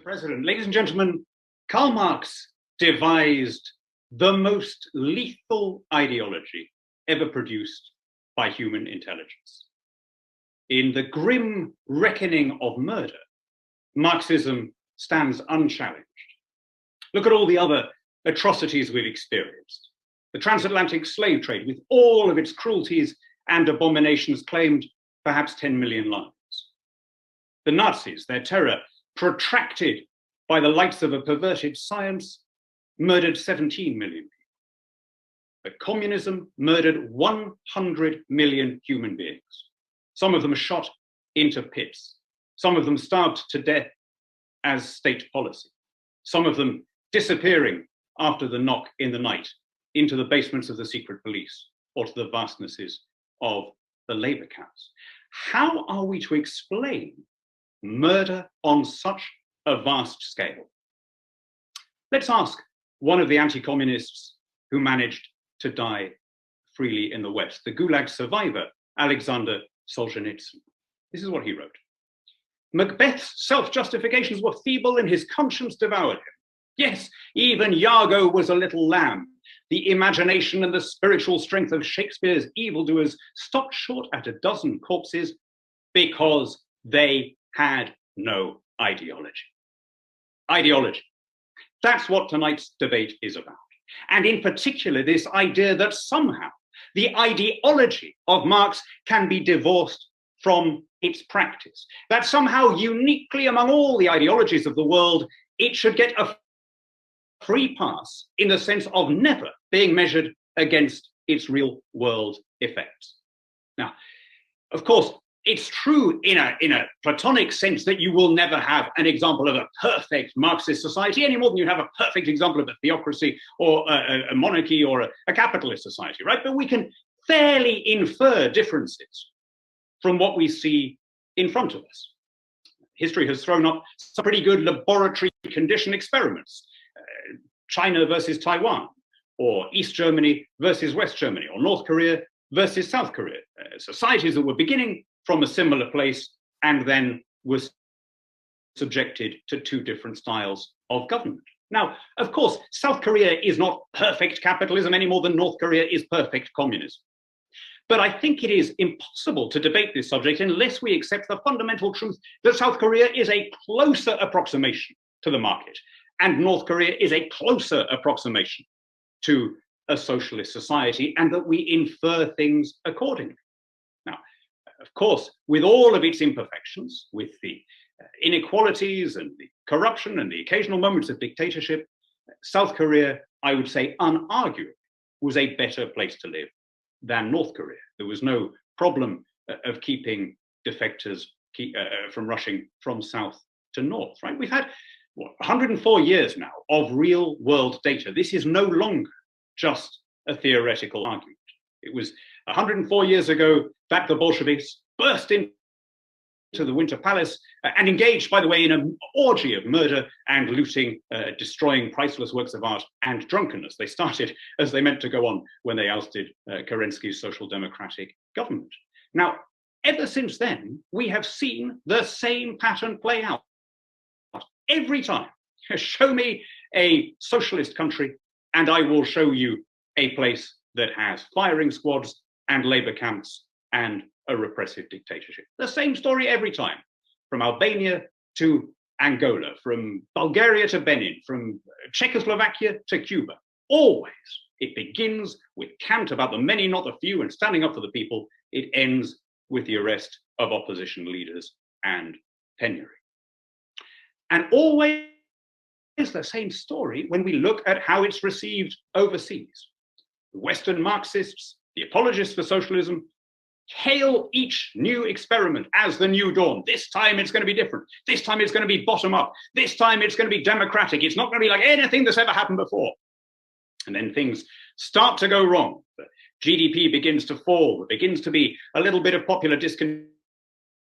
Mr. President, ladies and gentlemen, Karl Marx devised the most lethal ideology ever produced by human intelligence. In the grim reckoning of murder, Marxism stands unchallenged. Look at all the other atrocities we've experienced. The transatlantic slave trade, with all of its cruelties and abominations, claimed perhaps 10 million lives. The Nazis, their terror, protracted by the lights of a perverted science, murdered 17 million people. But communism murdered 100 million human beings. Some of them shot into pits. Some of them starved to death as state policy. Some of them disappearing after the knock in the night into the basements of the secret police or to the vastnesses of the labor camps. How are we to explain murder on such a vast scale? Let's ask one of the anti-communists who managed to die freely in the West, the Gulag survivor, Alexander Solzhenitsyn. This is what he wrote. Macbeth's self-justifications were feeble and his conscience devoured him. Yes, even Iago was a little lamb. The imagination and the spiritual strength of Shakespeare's evildoers stopped short at a dozen corpses because they had no ideology. Ideology. That's what tonight's debate is about. And in particular, this idea that somehow the ideology of Marx can be divorced from its practice. That somehow uniquely among all the ideologies of the world, it should get a free pass in the sense of never being measured against its real world effects. Now, of course, it's true in a Platonic sense that you will never have an example of a perfect Marxist society any more than you have a perfect example of a theocracy or a monarchy or a capitalist society, right? But we can fairly infer differences from what we see in front of us. History has thrown up some pretty good laboratory condition experiments. China versus Taiwan, or East Germany versus West Germany, or North Korea versus South Korea. Societies that were beginning from a similar place and then was subjected to two different styles of government. Now, of course, South Korea is not perfect capitalism any more than North Korea is perfect communism. But I think it is impossible to debate this subject unless we accept the fundamental truth that South Korea is a closer approximation to the market, and North Korea is a closer approximation to a socialist society, and that we infer things accordingly. Now, of course, with all of its imperfections, with the inequalities and the corruption and the occasional moments of dictatorship, South Korea, I would say unarguably, was a better place to live than North Korea. There was no problem of keeping defectors from rushing from south to north, right? We've had 104 years now of real world data. This is no longer just a theoretical argument. It was 104 years ago that the Bolsheviks burst into the Winter Palace and engaged, by the way, in an orgy of murder and looting, destroying priceless works of art and drunkenness. They started as they meant to go on when they ousted Kerensky's social democratic government. Now, ever since then, we have seen the same pattern play out. Every time, show me a socialist country and I will show you a place that has firing squads and labor camps and a repressive dictatorship. The same story every time, from Albania to Angola, from Bulgaria to Benin, from Czechoslovakia to Cuba. Always, it begins with cant about the many, not the few, and standing up for the people. It ends with the arrest of opposition leaders and penury. And always the same story when we look at how it's received overseas. The Western Marxists, the apologists for socialism, hail each new experiment as the new dawn. This time it's going to be different. This time it's going to be bottom up. This time it's going to be democratic. It's not going to be like anything that's ever happened before. And then things start to go wrong. The GDP begins to fall. There begins to be a little bit of popular discontent.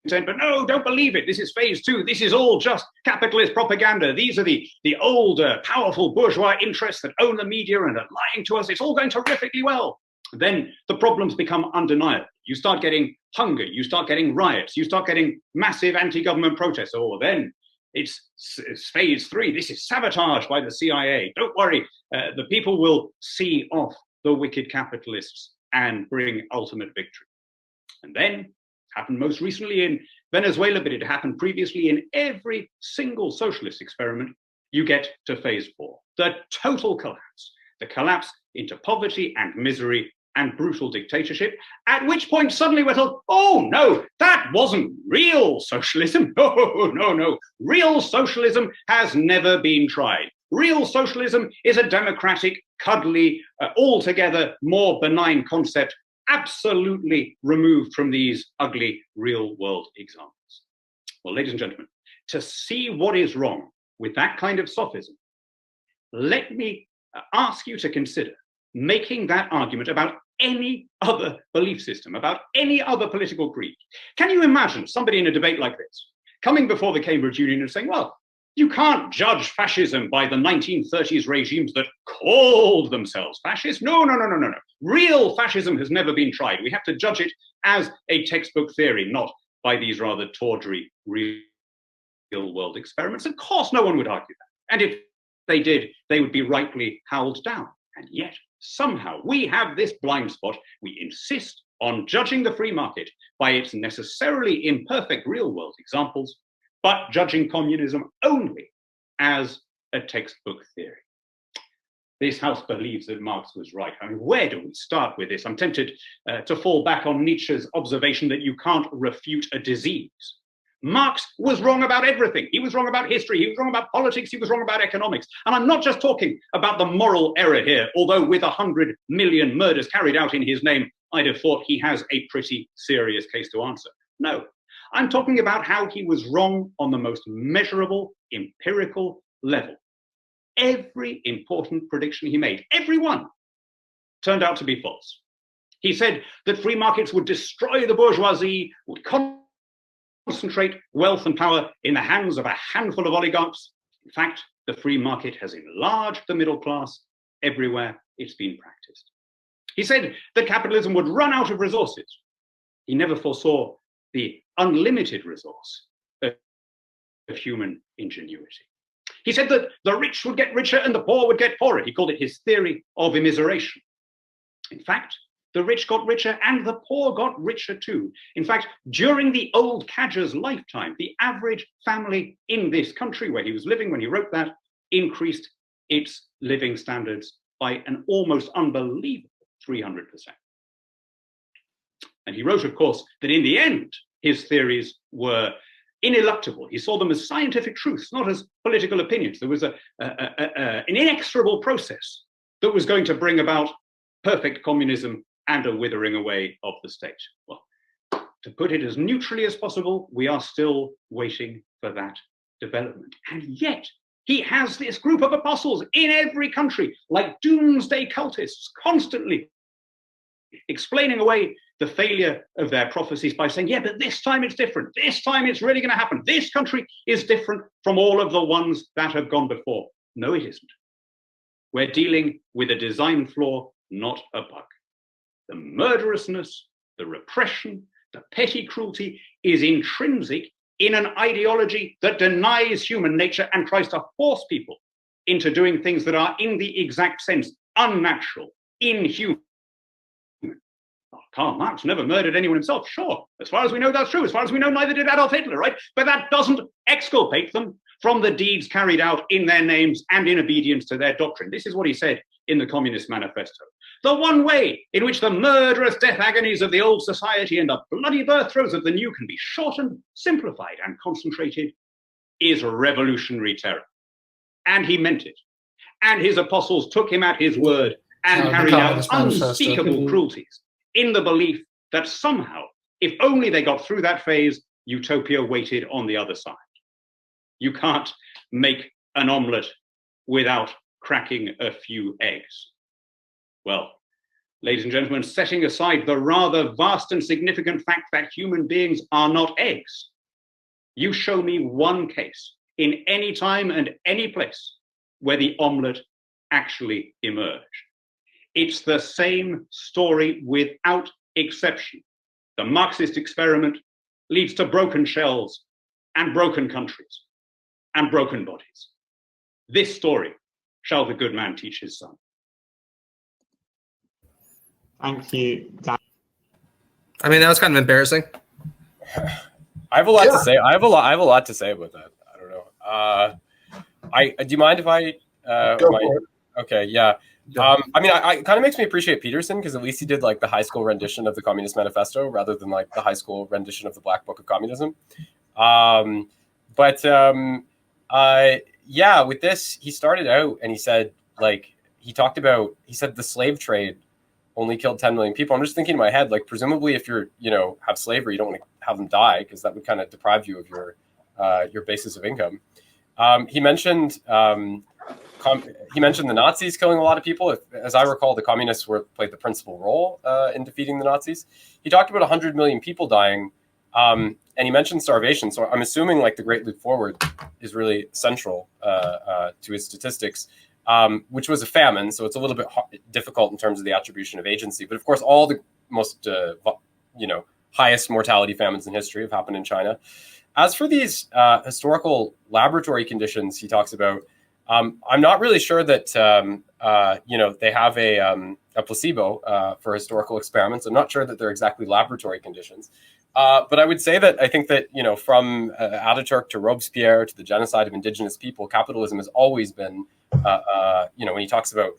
But no, don't believe it. This is phase two. This is all just capitalist propaganda. These are the old, powerful bourgeois interests that own the media and are lying to us. It's all going terrifically well. Then the problems become undeniable. You start getting hunger. You start getting riots. You start getting massive anti-government protests. Or then it's phase 3. This is sabotage by the CIA. Don't worry, the people will see off the wicked capitalists and bring ultimate victory. And then, it happened most recently in Venezuela, but it happened previously in every single socialist experiment, you get to phase 4, the total collapse, the collapse into poverty and misery and brutal dictatorship, at which point suddenly we're told, oh no, that wasn't real socialism. No. Real socialism has never been tried. Real socialism is a democratic, cuddly, altogether more benign concept, absolutely removed from these ugly real-world examples. Well, ladies and gentlemen, to see what is wrong with that kind of sophism, let me ask you to consider making that argument about any other belief system, about any other political creed. Can you imagine somebody in a debate like this coming before the Cambridge Union and saying, well, you can't judge fascism by the 1930s regimes that called themselves fascist? No. Real fascism has never been tried. We have to judge it as a textbook theory, not by these rather tawdry real-world experiments. Of course, no one would argue that. And if they did, they would be rightly howled down. And yet, somehow, we have this blind spot. We insist on judging the free market by its necessarily imperfect real-world examples, but judging communism only as a textbook theory. This house believes that Marx was right. I mean, where do we start with this? I'm tempted to fall back on Nietzsche's observation that you can't refute a disease. Marx was wrong about everything. He was wrong about history. He was wrong about politics. He was wrong about economics. And I'm not just talking about the moral error here, although with 100 million murders carried out in his name, I'd have thought he has a pretty serious case to answer. No, I'm talking about how he was wrong on the most measurable, empirical level. Every important prediction he made, every one, turned out to be false. He said that free markets would destroy the bourgeoisie, would concentrate wealth and power in the hands of a handful of oligarchs. In fact, the free market has enlarged the middle class everywhere it's been practiced. He said that capitalism would run out of resources. He never foresaw the unlimited resource of human ingenuity. He said that the rich would get richer and the poor would get poorer. He called it his theory of immiseration. In fact, the rich got richer and the poor got richer too. In fact, during the old cadger's lifetime, the average family in this country where he was living when he wrote that increased its living standards by an almost unbelievable 300%. And he wrote, of course, that in the end, his theories were ineluctable. He saw them as scientific truths, not as political opinions. There was an inexorable process that was going to bring about perfect communism and a withering away of the state. Well, to put it as neutrally as possible, we are still waiting for that development. And yet, he has this group of apostles in every country, like doomsday cultists, constantly explaining away the failure of their prophecies by saying, yeah, but this time it's different. This time it's really going to happen. This country is different from all of the ones that have gone before. No, it isn't. We're dealing with a design flaw, not a bug. The murderousness, the repression, the petty cruelty is intrinsic in an ideology that denies human nature and tries to force people into doing things that are, in the exact sense, unnatural, inhuman. Karl Marx never murdered anyone himself. Sure, as far as we know, that's true. As far as we know, neither did Adolf Hitler, right? But that doesn't exculpate them from the deeds carried out in their names and in obedience to their doctrine. This is what he said in the Communist Manifesto. The one way in which the murderous death agonies of the old society and the bloody birth throes of the new can be shortened, simplified, and concentrated is revolutionary terror. And he meant it. And his apostles took him at his word and carried out unspeakable cruelties in the belief that somehow, if only they got through that phase, utopia waited on the other side. You can't make an omelette without cracking a few eggs. Well, ladies and gentlemen, setting aside the rather vast and significant fact that human beings are not eggs, you show me one case in any time and any place where the omelette actually emerged. It's the same story without exception. The Marxist experiment leads to broken shells and broken countries. and broken bodies. This story shall the good man teach his son. Thank you, Dan. I mean, that was kind of embarrassing. I have a lot to say. I have a lot to say about that. I don't know. Do you mind if I? Go for it. Okay, yeah. I mean, I kind of makes me appreciate Peterson because at least he did like the high school rendition of the Communist Manifesto rather than like the high school rendition of the Black Book of Communism. Yeah, with this, he started out and he said he said the slave trade only killed 10 million people. I'm just thinking in my head, like presumably if you're, have slavery, you don't want to have them die because that would kind of deprive you of your basis of income. He mentioned the Nazis killing a lot of people. As I recall, the communists played the principal role in defeating the Nazis. He talked about 100 million people dying, and he mentioned starvation. So I'm assuming like the Great Leap Forward is really central to his statistics, which was a famine. So it's a little bit difficult in terms of the attribution of agency. But of course, all the most highest mortality famines in history have happened in China. As for these historical laboratory conditions he talks about, I'm not really sure that they have a placebo for historical experiments. I'm not sure that they're exactly laboratory conditions. But I would say that I think that from Ataturk to Robespierre to the genocide of indigenous people, capitalism has always been when he talks about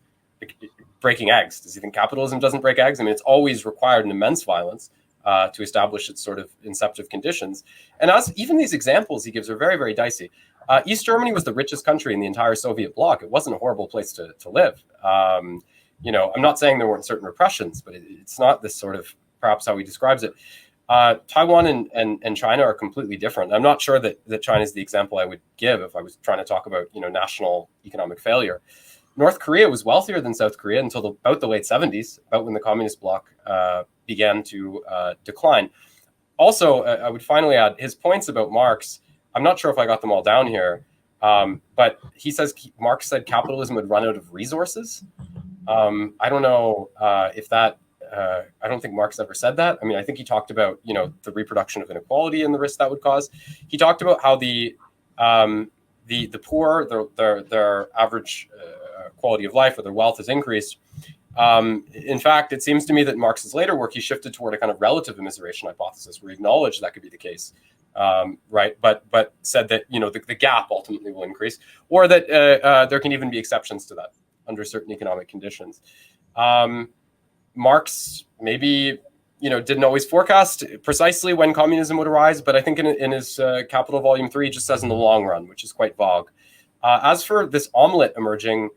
breaking eggs, does he think capitalism doesn't break eggs? I mean, it's always required an immense violence to establish its sort of inceptive conditions. And even these examples he gives are very, very dicey. East Germany was the richest country in the entire Soviet bloc. It wasn't a horrible place to live. I'm not saying there weren't certain repressions, but it's not this sort of perhaps how he describes it. Taiwan and China are completely different. I'm not sure that China is the example I would give if I was trying to talk about national economic failure. North Korea was wealthier than South Korea until about the late 70s, about when the communist bloc began to decline. Also, I would finally add his points about Marx. I'm not sure if I got them all down here, but he says Marx said capitalism would run out of resources. I don't know if that. I don't think Marx ever said that. I mean, I think he talked about the reproduction of inequality and the risk that would cause. He talked about how the poor, their average quality of life or their wealth has increased. In fact, it seems to me that Marx's later work, he shifted toward a kind of relative immiseration hypothesis where he acknowledged that could be the case, right? But said that the gap ultimately will increase, or that there can even be exceptions to that under certain economic conditions. Marx maybe didn't always forecast precisely when communism would arise, but I think in his Capital Volume 3 just says in the long run, which is quite vague. As for this omelet emerging,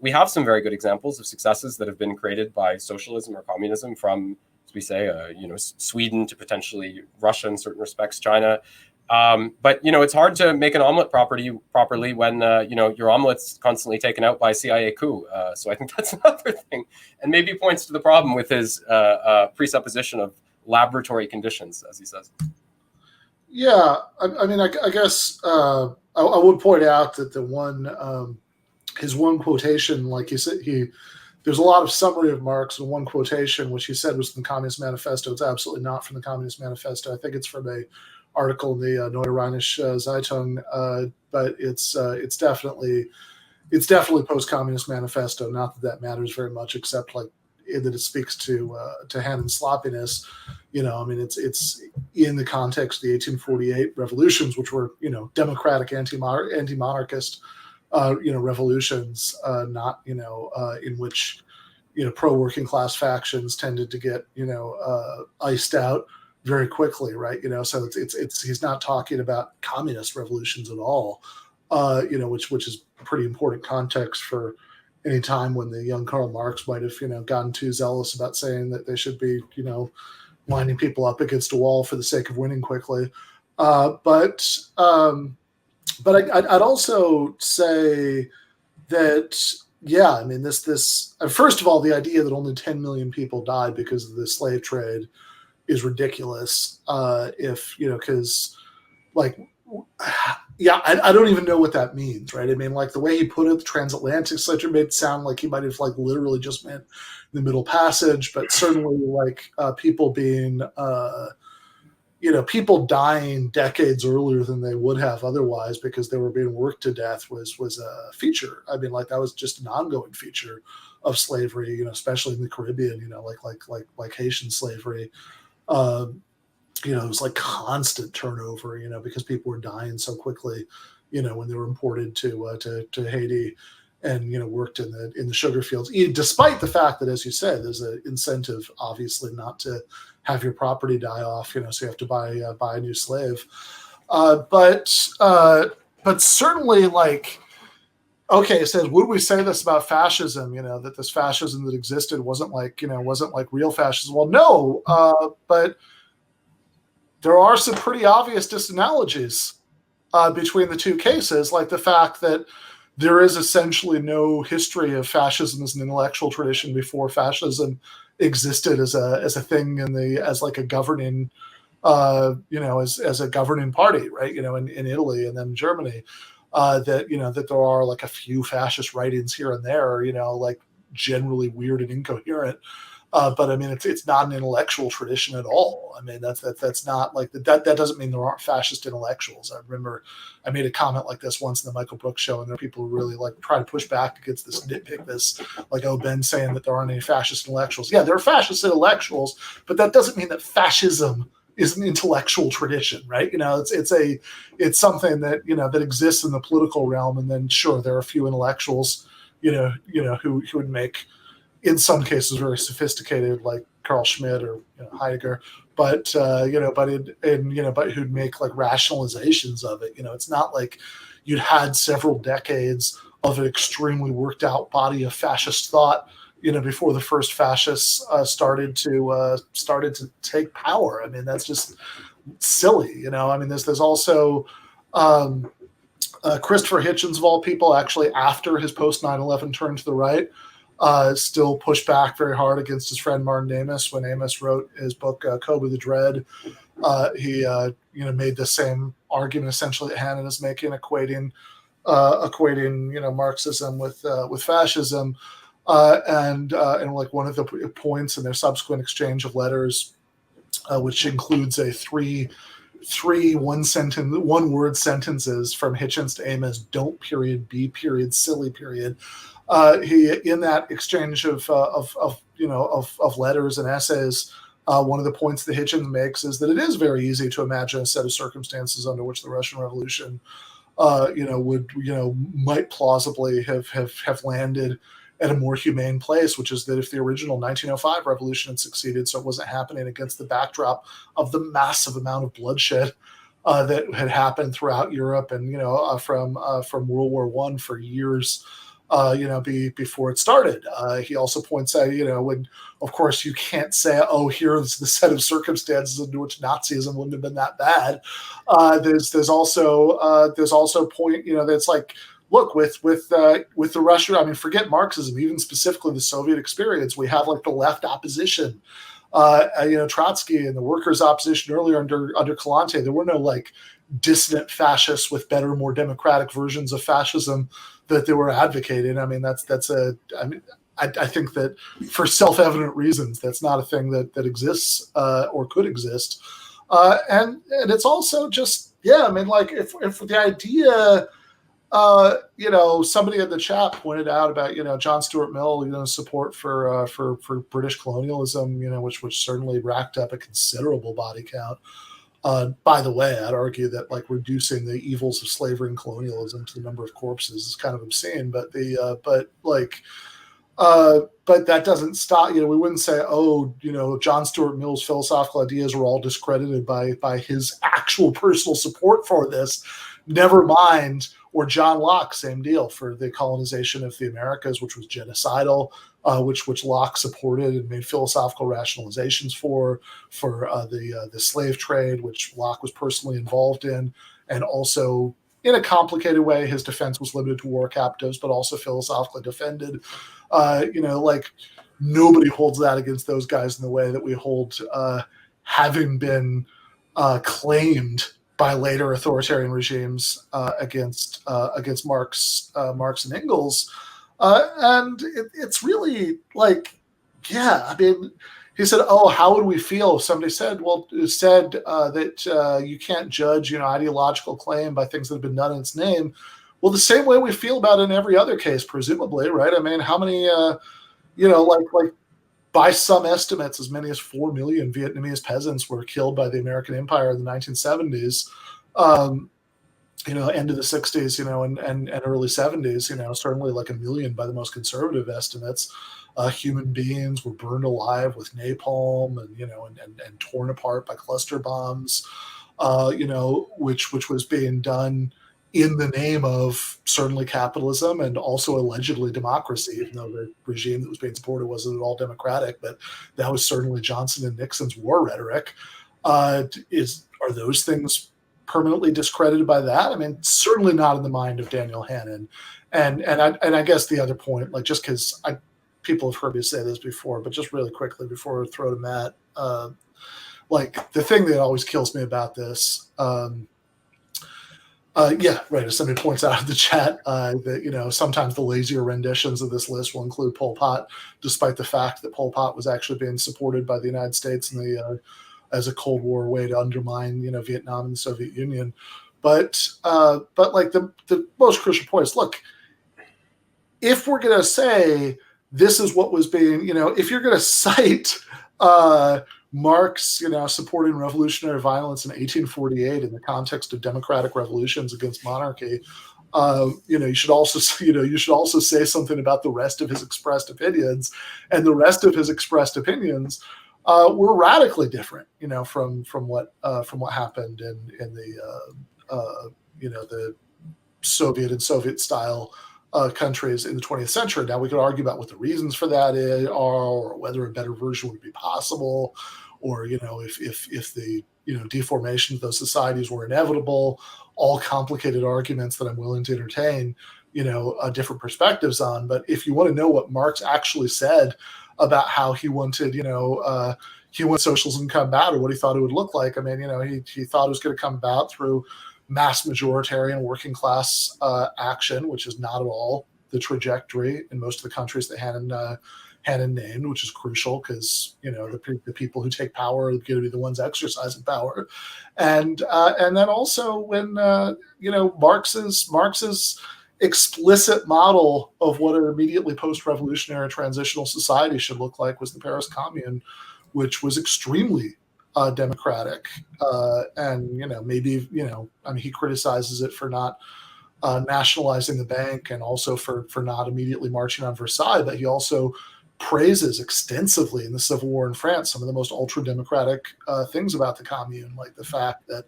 we have some very good examples of successes that have been created by socialism or communism, from, as we say, Sweden to potentially Russia in certain respects, China. But it's hard to make an omelet properly when your omelet's constantly taken out by a CIA coup. So I think that's another thing, and maybe points to the problem with his presupposition of laboratory conditions, as he says. Yeah, I mean, I guess I would point out that his one quotation, like you said, there's a lot of summary of Marx, and one quotation which he said was from the Communist Manifesto. It's absolutely not from the Communist Manifesto. I think it's from a article in the Neue Rheinische Zeitung, but it's definitely post-communist manifesto. Not that matters very much, except like that it speaks to Hannan's sloppiness. I mean, it's in the context of the 1848 revolutions, which were democratic anti-monarchist revolutions, not in which pro-working class factions tended to get iced out very quickly, right? So it's he's not talking about communist revolutions at all, which is pretty important context for any time when the young Karl Marx might have gotten too zealous about saying that they should be winding people up against a wall for the sake of winning quickly. But I'd also say that I mean this first of all, the idea that only 10 million people died because of the slave trade is ridiculous. Because I don't even know what that means, right? I mean, like the way he put it, the transatlantic slave made it sound like he might have literally just meant the Middle Passage, but certainly people being people dying decades earlier than they would have otherwise because they were being worked to death was a feature. I mean, like that was just an ongoing feature of slavery, especially in the Caribbean, like Haitian slavery. It was like constant turnover, because people were dying so quickly, when they were imported to Haiti and, worked in the sugar fields, despite the fact that, as you said, there's an incentive, obviously, not to have your property die off, so you have to buy a new slave. But certainly, like, okay, it says, would we say this about fascism, that this fascism that existed wasn't like real fascism? Well, no, but there are some pretty obvious disanalogies between the two cases, like the fact that there is essentially no history of fascism as an intellectual tradition before fascism existed as a thing as like a governing, as a governing party, right? In Italy and then Germany, that there are like a few fascist writings here and there, like generally weird and incoherent. But I mean, it's not an intellectual tradition at all. I mean, that's not like that doesn't mean there aren't fascist intellectuals. I remember I made a comment like this once in the Michael Brooks show, and there are people who really like try to push back against this, nitpick this, like, oh, Ben's saying that there aren't any fascist intellectuals. Yeah, there are fascist intellectuals, but that doesn't mean that fascism is an intellectual tradition, right? It's something that that exists in the political realm, and then sure, there are a few intellectuals, who would make, in some cases, very sophisticated, like Carl Schmitt or Heidegger, but but who'd make like rationalizations of it. It's not like you'd had several decades of an extremely worked out body of fascist thought, before the first fascists started to take power. I mean, that's just silly. I mean, there's also Christopher Hitchens, of all people, actually after his post 9/11 turn to the right, still pushed back very hard against his friend Martin Amis when Amis wrote his book Kobe the Dread. He made the same argument essentially that Hannan is making, equating Marxism with fascism, and like one of the points in their subsequent exchange of letters, which includes a three one word sentences from Hitchens to Amis: don't period, be period, silly period. He, in that exchange of letters and essays, one of the points that Hitchens makes is that it is very easy to imagine a set of circumstances under which the Russian Revolution, might plausibly have landed at a more humane place, which is that if the original 1905 revolution had succeeded, so it wasn't happening against the backdrop of the massive amount of bloodshed that had happened throughout Europe and from World War I for years. Before it started. He also points out, when, of course, you can't say, oh, here's the set of circumstances under which Nazism wouldn't have been that bad. There's also point, that's like, look, with the Russia, I mean, forget Marxism, even specifically the Soviet experience, we have like the left opposition. Trotsky and the workers' opposition earlier under Kalante, there were no like dissident fascists with better, more democratic versions of fascism that they were advocating. I mean, I think that for self-evident reasons, that's not a thing that exists or could exist. And it's also just, I mean, like if the idea, somebody in the chat pointed out about, John Stuart Mill, support for British colonialism, which certainly racked up a considerable body count. By the way, I'd argue that like reducing the evils of slavery and colonialism to the number of corpses is kind of obscene, but that doesn't stop. We wouldn't say, oh, John Stuart Mill's philosophical ideas were all discredited by his actual personal support for this. Never mind. Or John Locke, same deal, for the colonization of the Americas, which was genocidal, which Locke supported and made philosophical rationalizations for the slave trade, which Locke was personally involved in, and also in a complicated way, his defense was limited to war captives, but also philosophically defended. Like nobody holds that against those guys in the way that we hold having been claimed by later authoritarian regimes against Marx and Engels, and it's really like, I mean, he said, "Oh, how would we feel if somebody said, that you can't judge, ideological claim by things that have been done in its name?" Well, the same way we feel about it in every other case, presumably, right? I mean, how many, like by some estimates, as many as 4 million Vietnamese peasants were killed by the American Empire in the 1970s. End of the 60s, and early 70s, certainly like 1 million by the most conservative estimates. Human beings were burned alive with napalm and torn apart by cluster bombs, which was being done in the name of certainly capitalism and also allegedly democracy, even though the regime that was being supported wasn't at all democratic. But that was certainly Johnson and Nixon's war rhetoric. Are those things permanently discredited by that? I mean, certainly not in the mind of Daniel Hannan. And I guess the other point, like, just because people have heard me say this before, but just really quickly before I throw to Matt, like the thing that always kills me about this, as somebody points out in the chat, that, sometimes the lazier renditions of this list will include Pol Pot, despite the fact that Pol Pot was actually being supported by the United States in the as a Cold War way to undermine, Vietnam and the Soviet Union. But like the most crucial point is, look, if we're going to say this is what was being, if you're going to cite Marx, supporting revolutionary violence in 1848 in the context of democratic revolutions against monarchy, you should also say something about the rest of his expressed opinions, and the rest of his expressed opinions were radically different, from what happened in the Soviet and Soviet style countries in the 20th century. Now we could argue about what the reasons for that are, or whether a better version would be possible, or if the deformation of those societies were inevitable. All complicated arguments that I'm willing to entertain, different perspectives on. But if you want to know what Marx actually said about how he wanted, socialism to come about, or what he thought it would look like, I mean, he thought it was going to come about through mass majoritarian working class action, which is not at all the trajectory in most of the countries that Hannan named, which is crucial because the people who take power are going to be the ones exercising power, and then also when Marx's explicit model of what an immediately post-revolutionary transitional society should look like was the Paris Commune, which was extremely democratic, and maybe he criticizes it for not nationalizing the bank, and also for not immediately marching on Versailles, but he also praises extensively in the Civil War in France some of the most ultra-democratic things about the Commune, like the fact that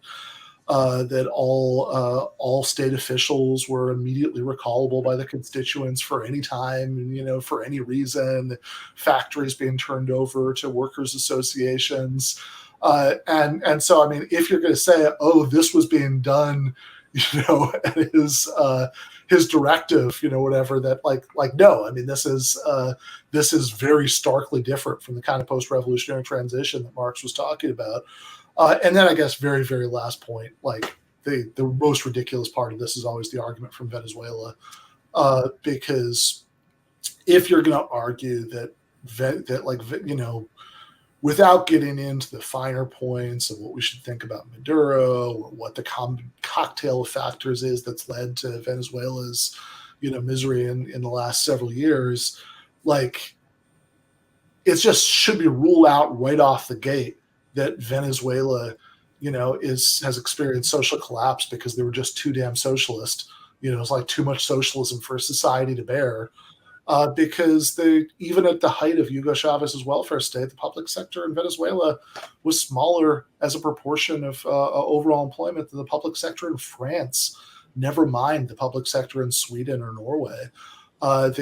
all state officials were immediately recallable by the constituents for any time, for any reason, factories being turned over to workers' associations. And so, I mean, if you're going to say, oh, this was being done, at his directive, whatever, that like, no, I mean, this is very starkly different from the kind of post-revolutionary transition that Marx was talking about. And then I guess very, very last point, like the most ridiculous part of this is always the argument from Venezuela, because if you're going to argue that without getting into the finer points of what we should think about Maduro, or what the cocktail of factors is that's led to Venezuela's, misery in the last several years, like it just should be ruled out right off the gate that Venezuela, has experienced social collapse because they were just too damn socialist. It's like too much socialism for society to bear. Because even at the height of Hugo Chavez's welfare state, the public sector in Venezuela was smaller as a proportion of overall employment than the public sector in France, never mind the public sector in Sweden or Norway. I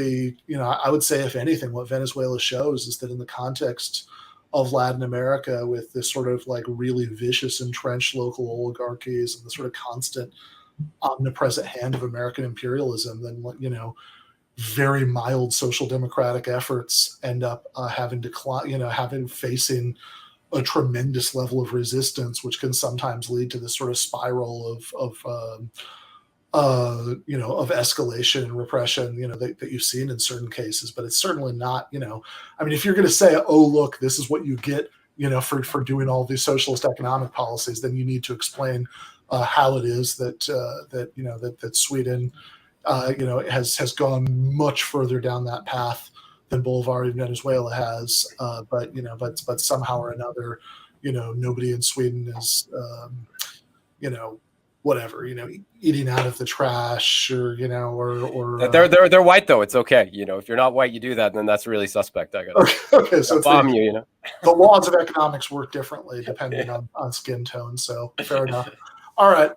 would say, if anything, what Venezuela shows is that in the context of Latin America, with this sort of like really vicious, entrenched local oligarchies and the sort of constant omnipresent hand of American imperialism, then, very mild social democratic efforts end up facing a tremendous level of resistance, which can sometimes lead to this sort of spiral of escalation and repression, that you've seen in certain cases. But it's certainly not, I mean, if you're going to say, oh, look, this is what you get, for doing all these socialist economic policies, then you need to explain how it is that Sweden, has gone much further down that path than Bolivarian Venezuela has. But somehow or another, nobody in Sweden is, whatever, eating out of the trash or they're white though. It's okay. If you're not white, you do that, then that's really suspect. I got okay. So bomb you. The laws of economics work differently depending on skin tone. So fair enough. All right.